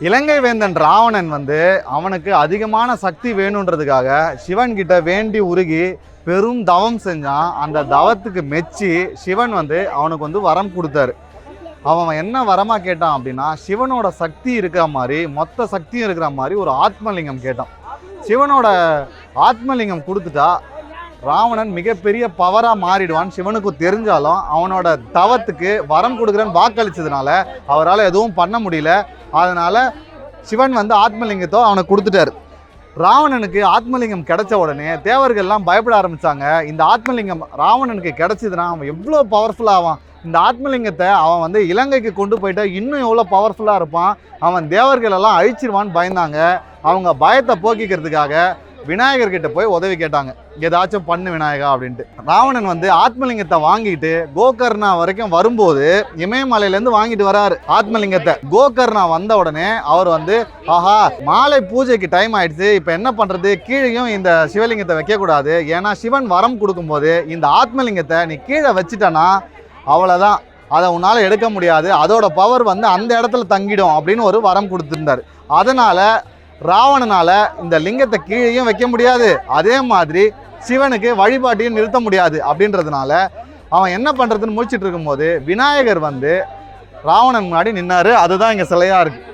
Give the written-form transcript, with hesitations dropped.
இலங்கை வேந்தன் ராவணன் வந்து அவனுக்கு அதிகமான சக்தி வேணுன்றதுக்காக சிவன் கிட்ட வேண்டி உருகி பெரும் தவம் செஞ்சான். அந்த தவத்துக்கு மெச்சி சிவன் வந்து அவனுக்கு வந்து வரம் கொடுத்தாரு. அவன் என்ன வரமா கேட்டான் அப்படின்னா, சிவனோட சக்தி இருக்கிற மாதிரி, மொத்த சக்தியும் இருக்கிற மாதிரி ஒரு ஆத்மலிங்கம் கேட்டான். சிவனோட ஆத்மலிங்கம் கொடுத்துட்டா ராவணன் மிகப்பெரிய பவரா மாறிடுவான். சிவனுக்கு தெரிஞ்சாலும் அவனோட தவத்துக்கு வரம் கொடுக்குறேன்னு வாக்களிச்சதுனால அவரால் எதுவும் பண்ண முடியல. அதனால சிவன் வந்து ஆத்மலிங்கத்தை அவனுக்கு கொடுத்துட்டாரு. ராவணனுக்கு ஆத்மலிங்கம் கிடைச்ச உடனே தேவர்கள்லாம் பயப்பட ஆரம்பிச்சாங்க. இந்த ஆத்மலிங்கம் ராவணனுக்கு கிடைச்சதுன்னா அவன் எவ்வளோ பவர்ஃபுல்லாக ஆவான், இந்த ஆத்மலிங்கத்தை அவன் வந்து இலங்கைக்கு கொண்டு போயிட்டா இன்னும் எவ்வளோ பவர்ஃபுல்லாக இருப்பான், அவன் தேவர்கள் எல்லாம் அழிச்சிருவான்னு பயந்தாங்க. அவங்க பயத்தை போக்கிக்கிறதுக்காக விநாயகர்கிட்ட போய் உதவி கேட்டாங்க, ஏதாச்சும் பண்ணு விநாயகா அப்படின்ட்டு. ராவணன் வந்து ஆத்மலிங்கத்தை வாங்கிட்டு கோகர்ணா வரைக்கும் வரும்போது இமயமலையிலேருந்து வாங்கிட்டு வராரு ஆத்மலிங்கத்தை. கோகர்ணா வந்த உடனே அவர் வந்து, ஆஹா மாலை பூஜைக்கு டைம் ஆயிடுச்சு, இப்போ என்ன பண்ணுறது, கீழேயும் இந்த சிவலிங்கத்தை வைக்கக்கூடாது, ஏன்னா சிவன் வரம் கொடுக்கும்போது இந்த ஆத்மலிங்கத்தை நீ கீழே வச்சுட்டனா அவ்வளோதான், அதை உன்னால் எடுக்க முடியாது, அதோட பவர் வந்து அந்த இடத்துல தங்கிடும் அப்படின்னு ஒரு வரம் கொடுத்துருந்தார். அதனால் ராவணனால் இந்த லிங்கத்தை கீழேயும் வைக்க முடியாது, அதே மாதிரி சிவனுக்கு வழிபாட்டையும் நிறுத்த முடியாது. அப்படின்றதுனால அவன் என்ன பண்ணுறதுன்னு முடிச்சுட்டு இருக்கும்போது விநாயகர் வந்து ராவணன் முன்னாடி நின்னாரு. அதுதான் இங்கே சிலையாக இருக்குது.